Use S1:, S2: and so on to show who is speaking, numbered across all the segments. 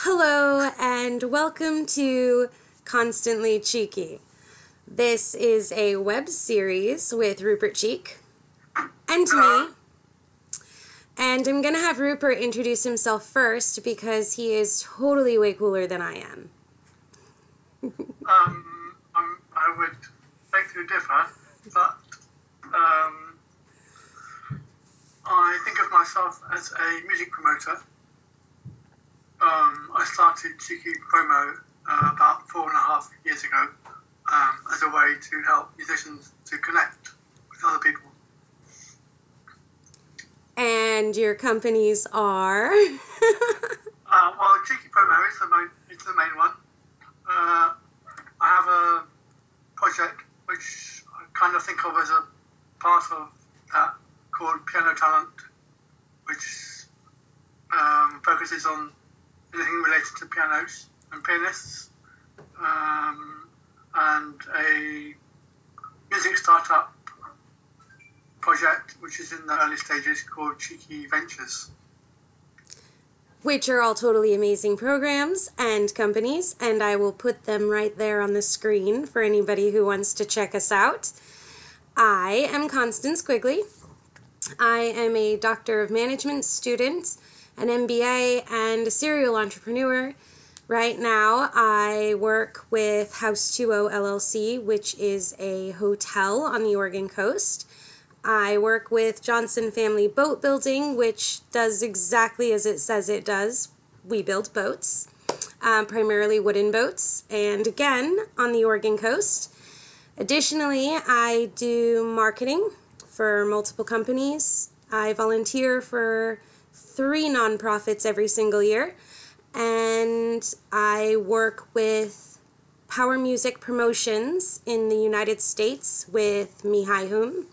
S1: Hello and welcome to Constantly Cheeky. This is a web series with Rupert and me. And I'm going to have Rupert introduce himself first because he is totally way cooler than I am.
S2: I would beg to differ, but I think of myself as a music promoter. I started Cheeky Promo about 4.5 years ago as a way to help musicians to connect with other people.
S1: And your companies are?
S2: Well, Cheeky Promo is the main one. I have a project which I kind of think of as a part of that called Piano Talent, which focuses on anything related to pianos and pianists, and a music startup project which is in the early stages called Cheeky Ventures.
S1: Which are all totally amazing programs and companies, and I will put them right there on the screen for anybody who wants to check us out. I am Constance Quigley. I am a Doctor of Management student, an MBA, and a serial entrepreneur. Right now, I work with House 20 LLC, which is a hotel on the Oregon coast. I work with Johnson Family Boat Building, which does exactly as it says it does. We build boats, primarily wooden boats, and again, on the Oregon coast. Additionally, I do marketing for multiple companies. I volunteer for 3 nonprofits every single year, and I work with Power Music Promotions in the United States with Mihai Hum.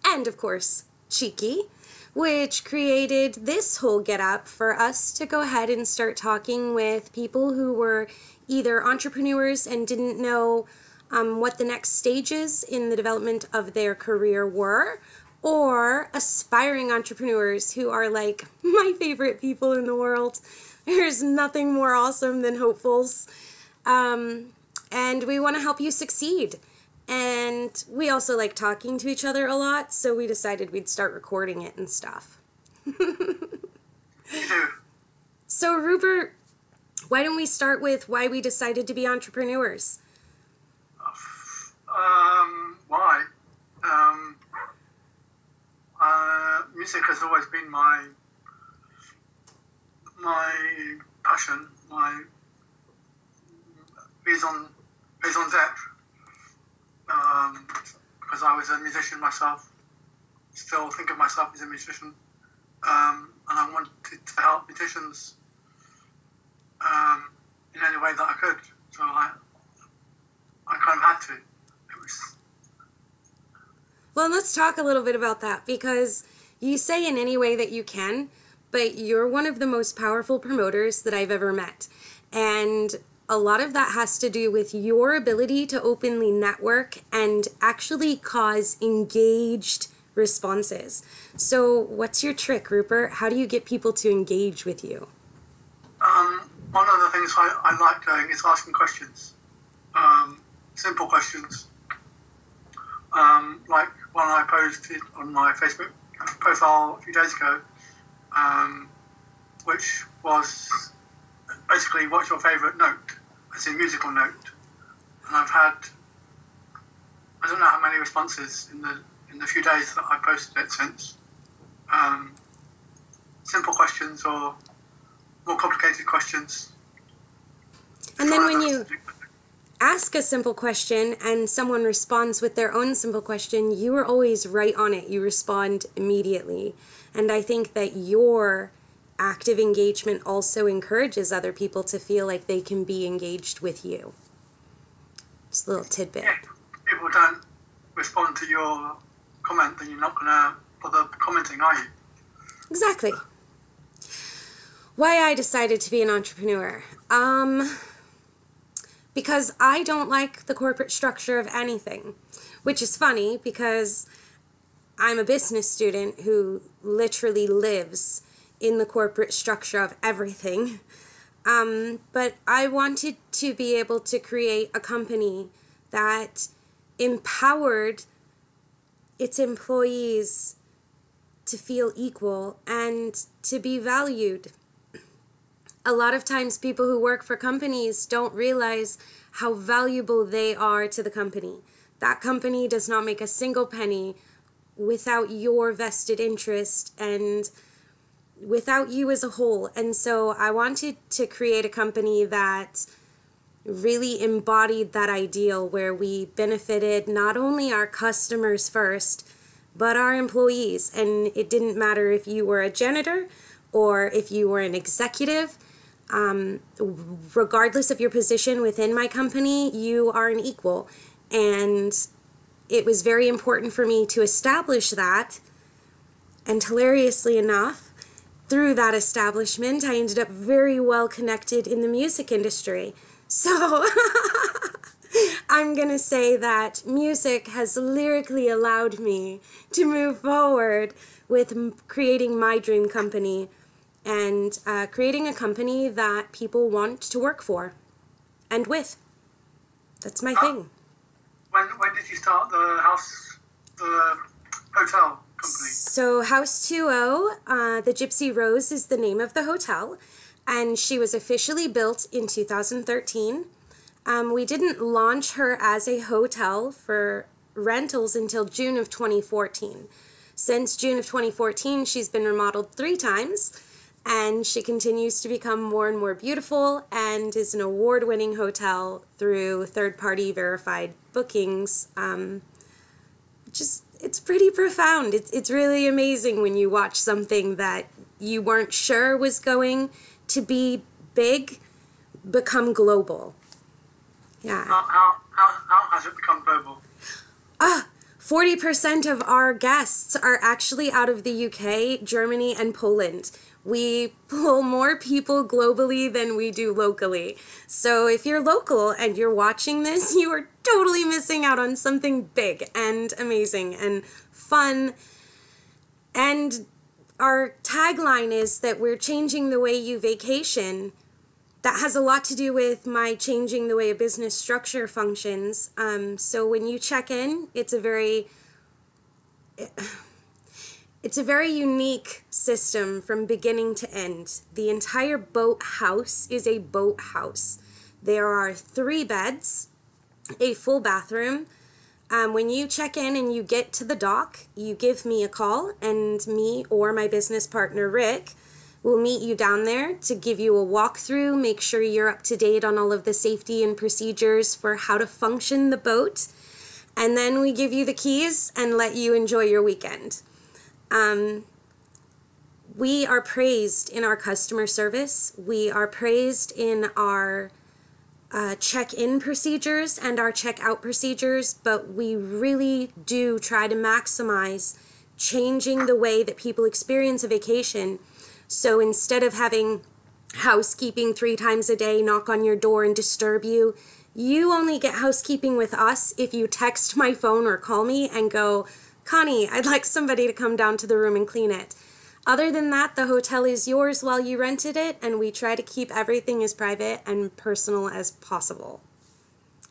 S1: And, of course, Cheeky, which created this whole get-up for us to go ahead and start talking with people who were either entrepreneurs and didn't know what the next stages in the development of their career were, or aspiring entrepreneurs who are like my favorite people in the world. There's nothing more awesome than hopefuls. And we want to help you succeed. And we also like talking to each other a lot, so we decided we'd start recording it and stuff. So, Rupert, why don't we start with why we decided to be entrepreneurs?
S2: Why? Music has always been my passion, my raison d'etre. Because I was a musician myself, still think of myself as a musician, and I wanted to help musicians in any way that I could. So I kind of had to.
S1: Well, let's talk a little bit about that, because you say in any way that you can, but you're one of the most powerful promoters that I've ever met. And a lot of that has to do with your ability to openly network and actually cause engaged responses. So what's your trick, Rupert? How do you get people to engage with you?
S2: One of the things I like doing is asking questions. Simple questions. Like one I posted on my Facebook profile a few days ago, which was basically, what's your favourite note? As a musical note. And I've had, I don't know how many responses in the few days that I posted it since. Simple questions or more complicated questions.
S1: And then when you ask a simple question and someone responds with their own simple question, you are always right on it. You respond immediately. And I think that your active engagement also encourages other people to feel like they can be engaged with you. Just a little tidbit.
S2: Yeah, if people don't respond to your comment, then you're not going to bother commenting, are you?
S1: Exactly. Why I decided to be an entrepreneur. Because I don't like the corporate structure of anything, which is funny because I'm a business student who literally lives in the corporate structure of everything. But I wanted to be able to create a company that empowered its employees to feel equal and to be valued. A lot of times people who work for companies don't realize how valuable they are to the company. That company does not make a single penny without your vested interest and without you as a whole. And so I wanted to create a company that really embodied that ideal, where we benefited not only our customers first, but our employees. And it didn't matter if you were a janitor or if you were an executive. Regardless of your position within my company, you are an equal. And it was very important for me to establish that. And hilariously enough, through that establishment, I ended up very well connected in the music industry. So I'm going to say that music has lyrically allowed me to move forward with creating my dream company and creating a company that people want to work for and with. That's my thing.
S2: When did you start the hotel company?
S1: So House 2O, the Gypsy Rose is the name of the hotel, and she was officially built in 2013. We didn't launch her as a hotel for rentals until June of 2014. Since June of 2014, she's been remodeled 3 times, and she continues to become more and more beautiful and is an award-winning hotel through third-party verified bookings. It's pretty profound. It's really amazing when you watch something that you weren't sure was going to be big become global. Yeah.
S2: How has it become global?
S1: 40% of our guests are actually out of the UK, Germany, and Poland. We pull more people globally than we do locally. So if you're local and you're watching this, you are totally missing out on something big and amazing and fun. And our tagline is that we're changing the way you vacation. That has a lot to do with my changing the way a business structure functions. So when you check in, it's a very unique system from beginning to end. The entire boat house is a boat house. There are 3 beds, a full bathroom. When you check in and you get to the dock, you give me a call, and me or my business partner, Rick, will meet you down there to give you a walkthrough, make sure you're up to date on all of the safety and procedures for how to function the boat, and then we give you the keys and let you enjoy your weekend. We are praised in our customer service. We are praised in our check-in procedures and our check-out procedures, but we really do try to maximize changing the way that people experience a vacation. So instead of having housekeeping 3 times a day knock on your door and disturb you, you only get housekeeping with us if you text my phone or call me and go, "Connie, I'd like somebody to come down to the room and clean it." Other than that, the hotel is yours while you rented it, and we try to keep everything as private and personal as possible.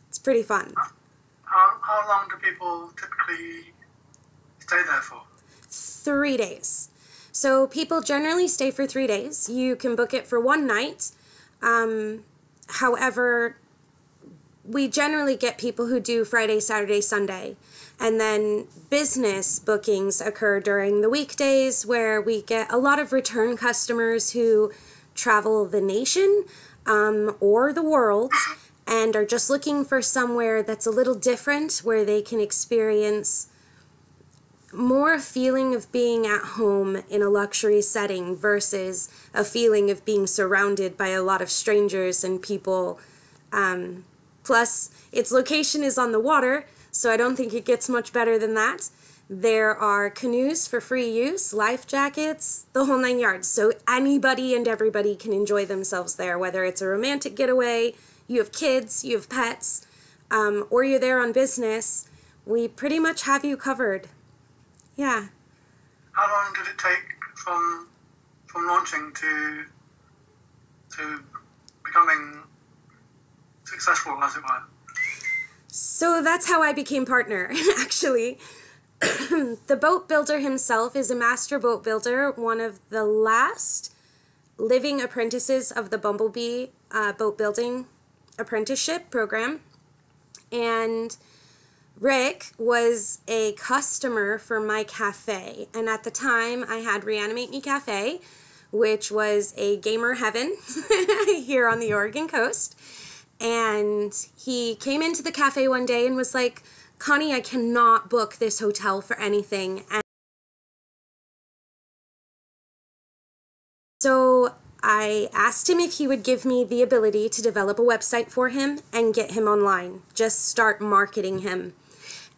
S1: It's pretty fun.
S2: How long do people typically stay there for?
S1: 3 days. So people generally stay for 3 days. You can book it for 1 night. However, we generally get people who do Friday, Saturday, Sunday. And then business bookings occur during the weekdays, where we get a lot of return customers who travel the nation or the world and are just looking for somewhere that's a little different, where they can experience more a feeling of being at home in a luxury setting versus a feeling of being surrounded by a lot of strangers and people. Plus, its location is on the water, so I don't think it gets much better than that. There are canoes for free use, life jackets, the whole 9 yards. So anybody and everybody can enjoy themselves there, whether it's a romantic getaway, you have kids, you have pets, or you're there on business. We pretty much have you covered. Yeah.
S2: How long did it take from launching to becoming successful, as it were?
S1: So that's how I became partner, actually. The boat builder himself is a master boat builder, one of the last living apprentices of the Bumblebee boat building apprenticeship program. And Rick was a customer for my cafe. And at the time, I had Reanimate Me Cafe, which was a gamer heaven here on the Oregon coast. And he came into the cafe one day and was like, Connie, I cannot book this hotel for anything. And so I asked him if he would give me the ability to develop a website for him and get him online, just start marketing him.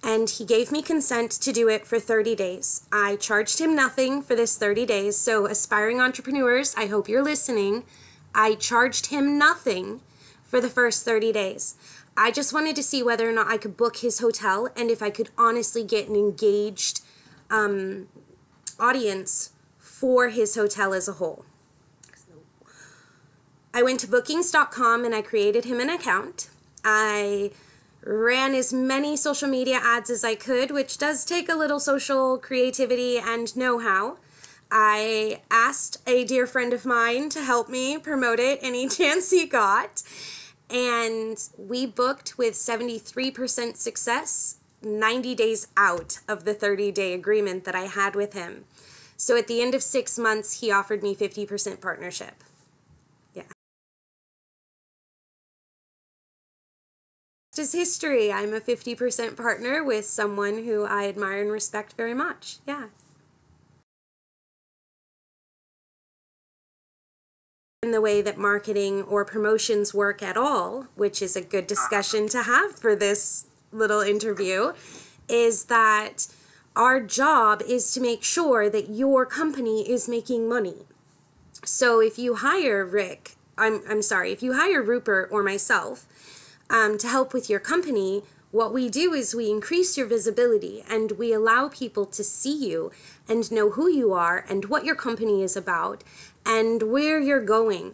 S1: And he gave me consent to do it for 30 days. I charged him nothing for this 30 days. So aspiring entrepreneurs, I hope you're listening. I charged him nothing for the first 30 days. I just wanted to see whether or not I could book his hotel and if I could honestly get an engaged audience for his hotel as a whole. I went to bookings.com and I created him an account. I ran as many social media ads as I could, which does take a little social creativity and know-how. I asked a dear friend of mine to help me promote it any chance he got. And we booked with 73% success 90 days out of the 30-day agreement that I had with him. So at the end of 6 months, he offered me 50% partnership. Yeah. Is history. I'm a 50% partner with someone who I admire and respect very much. Yeah. In the way that marketing or promotions work at all, which is a good discussion to have for this little interview, is that our job is to make sure that your company is making money. So if you hire Rick, if you hire Rupert or myself to help with your company, what we do is we increase your visibility and we allow people to see you and know who you are and what your company is about and where you're going.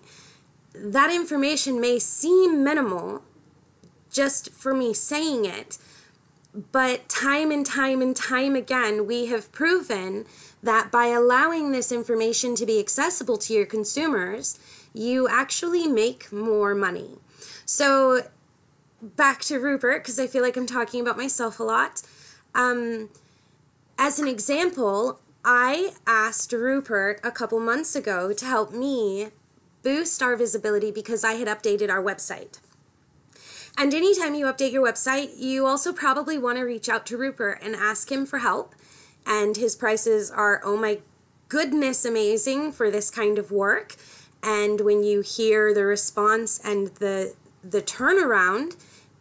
S1: That information may seem minimal just for me saying it, but time and time and time again, we have proven that by allowing this information to be accessible to your consumers, you actually make more money. So back to Rupert, because I feel like I'm talking about myself a lot. As an example, I asked Rupert a couple months ago to help me boost our visibility because I had updated our website. And anytime you update your website, you also probably want to reach out to Rupert and ask him for help. And his prices are, oh my goodness, amazing for this kind of work. And when you hear the response and the turnaround,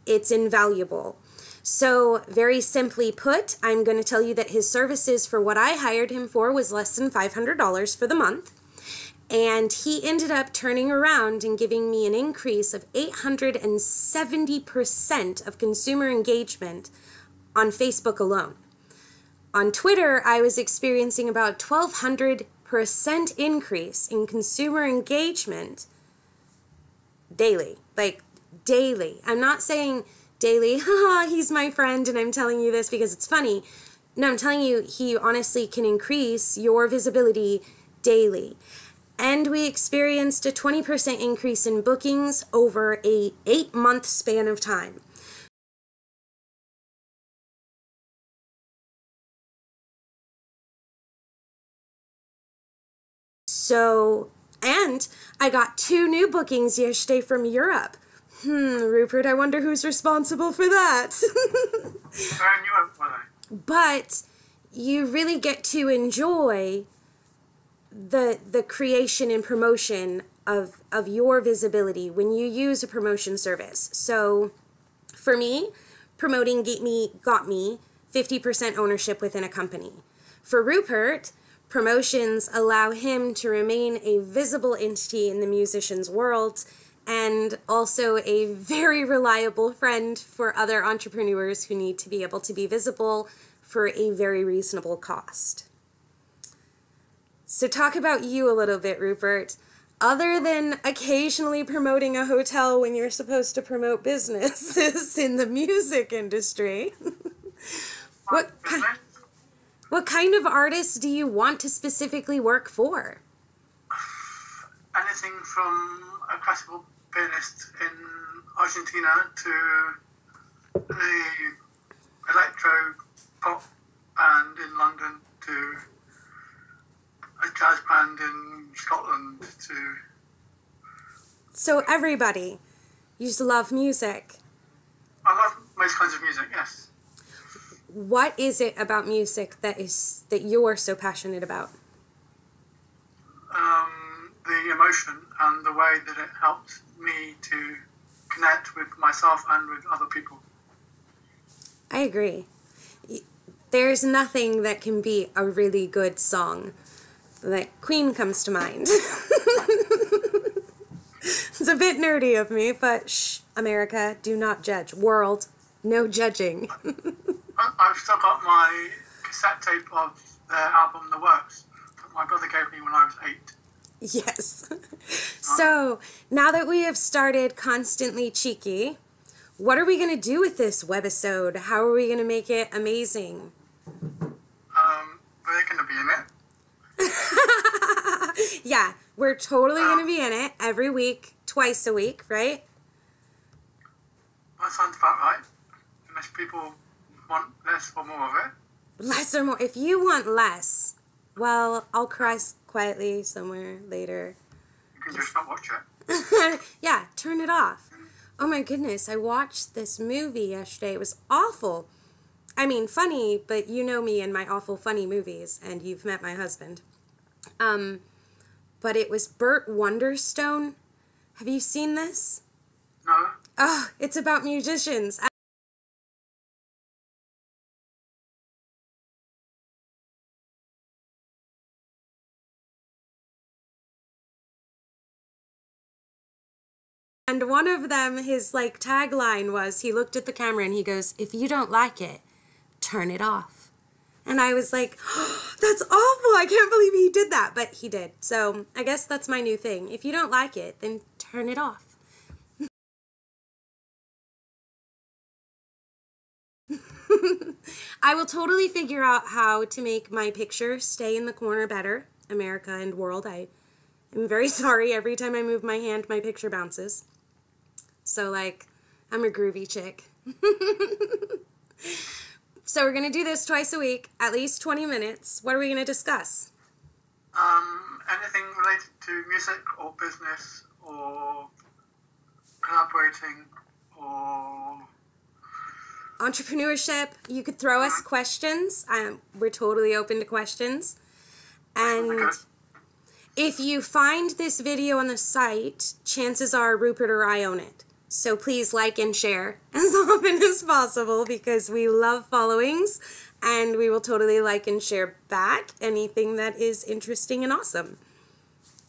S1: it's invaluable. So very simply put, I'm going to tell you that his services for what I hired him for was less than $500 for the month. And he ended up turning around and giving me an increase of 870% of consumer engagement on Facebook alone. On Twitter, I was experiencing about 1,200% increase in consumer engagement daily, like daily. I'm not saying daily, haha, he's my friend and I'm telling you this because it's funny. No, I'm telling you, he honestly can increase your visibility daily. And we experienced a 20% increase in bookings over a 8-month span of time. So, and I got 2 new bookings yesterday from Europe. Rupert, I wonder who's responsible for that. But you really get to enjoy the creation and promotion of your visibility when you use a promotion service. So for me, promoting got me 50% ownership within a company. For Rupert, promotions allow him to remain a visible entity in the musician's world and also a very reliable friend for other entrepreneurs who need to be able to be visible for a very reasonable cost. So talk about you a little bit, Rupert. Other than occasionally promoting a hotel when you're supposed to promote businesses in the music industry, what kind of artists do you want to specifically work for?
S2: Anything from a classical pianist in Argentina to the electro pop band in London to a jazz band in Scotland to...
S1: So everybody. You just love music.
S2: I love most kinds of music, yes.
S1: What is it about music that you're so passionate about?
S2: The emotion and the way that it helps me to connect with myself and with other people.
S1: I agree. There's nothing that can beat a really good song. Like Queen comes to mind. It's a bit nerdy of me, but shh, America, do not judge. World, no judging.
S2: I've still got my cassette tape of their album The Works that my brother gave me when I was 8.
S1: Yes. So, now that we have started Constantly Cheeky, what are we going to do with this webisode? How are we going to make it amazing?
S2: We're going to be in it.
S1: Yeah, we're totally going to be in it every week, twice a week, right?
S2: That sounds about right. Unless people want less or more of it.
S1: Less or more. If you want less, well, I'll cry quietly somewhere later.
S2: You can just not watch it.
S1: Yeah, turn it off. Oh my goodness, I watched this movie yesterday. It was awful. I mean, funny, but you know me and my awful funny movies, and you've met my husband. But it was Burt Wonderstone. Have you seen this?
S2: No.
S1: Oh, it's about musicians. And one of them, his like tagline was, he looked at the camera and he goes, "If you don't like it, turn it off." And I was like, oh, that's awful. I can't believe he did that. But he did. So I guess that's my new thing. If you don't like it, then turn it off. I will totally figure out how to make my picture stay in the corner better. America and world. I am very sorry. Every time I move my hand, my picture bounces. So, like, I'm a groovy chick. So we're going to do this twice a week, at least 20 minutes. What are we going to discuss?
S2: Anything related to music or business or collaborating or...
S1: entrepreneurship. You could throw us questions. We're totally open to questions. And if you find this video on the site, chances are Rupert or I own it. So please like and share as often as possible because we love followings and we will totally like and share back anything that is interesting and awesome.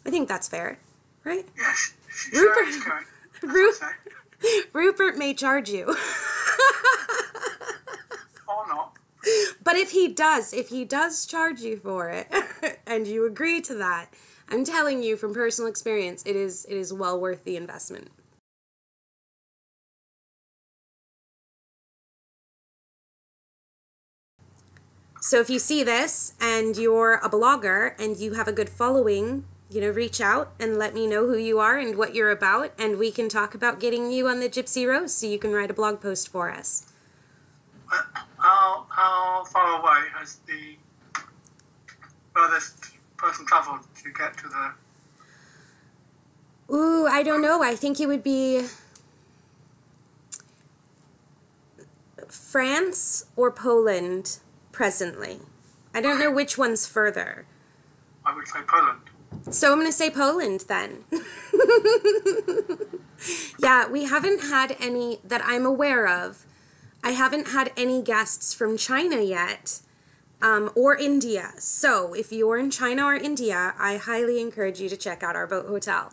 S1: I think that's fair, right?
S2: Yes.
S1: Rupert may charge you.
S2: Or not.
S1: But if he does charge you for it and you agree to that, I'm telling you from personal experience, it is well worth the investment. So if you see this and you're a blogger and you have a good following, you know, reach out and let me know who you are and what you're about, and we can talk about getting you on the Gypsy Rose so you can write a blog post for us.
S2: How far away has the furthest person traveled to get to the...
S1: Ooh, I don't know. I think it would be France or Poland presently. I don't know which one's further.
S2: I would say Poland.
S1: So I'm going to say Poland then. Yeah, we haven't had any that I'm aware of. I haven't had any guests from China yet, or India. So if you're in China or India, I highly encourage you to check out our boat hotel.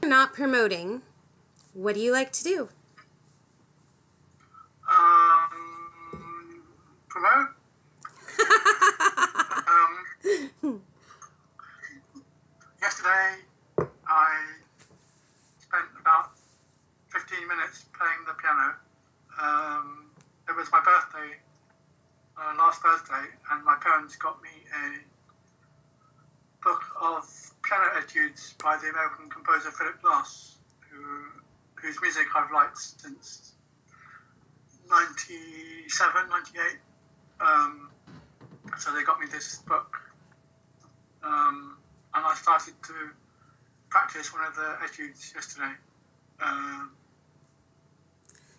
S1: Not promoting. What do you like to do?
S2: Promote? Yesterday birthday last Thursday, and my parents got me a book of piano etudes by the American composer Philip Glass, whose music I've liked since 97, 98. So they got me this book, and I started to practice one of the etudes yesterday, and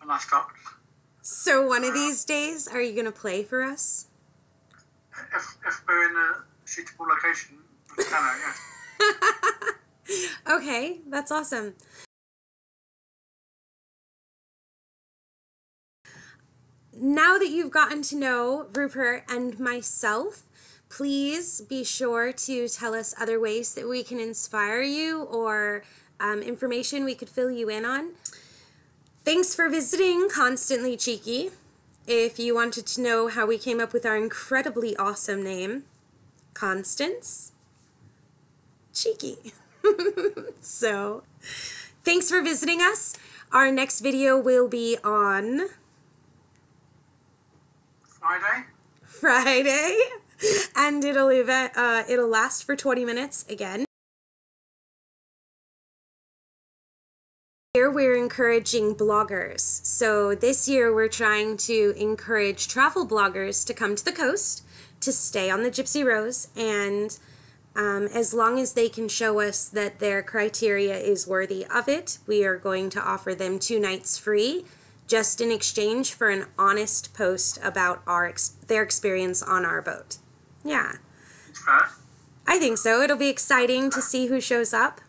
S2: I stopped.
S1: So one of these days, are you going to play for us?
S2: If we're in a suitable location with piano, yes.
S1: Okay, that's awesome. Now that you've gotten to know Rupert and myself, please be sure to tell us other ways that we can inspire you or information we could fill you in on. Thanks for visiting Constantly Cheeky. If you wanted to know how we came up with our incredibly awesome name, Constance Cheeky. So, thanks for visiting us. Our next video will be on Friday, and it'll last for 20 minutes again. Here we're encouraging bloggers. So this year we're trying to encourage travel bloggers to come to the coast, to stay on the Gypsy Rose, and as long as they can show us that their criteria is worthy of it, we are going to offer them 2 nights free, just in exchange for an honest post about their experience on our boat. Yeah. I think so. It'll be exciting to see who shows up.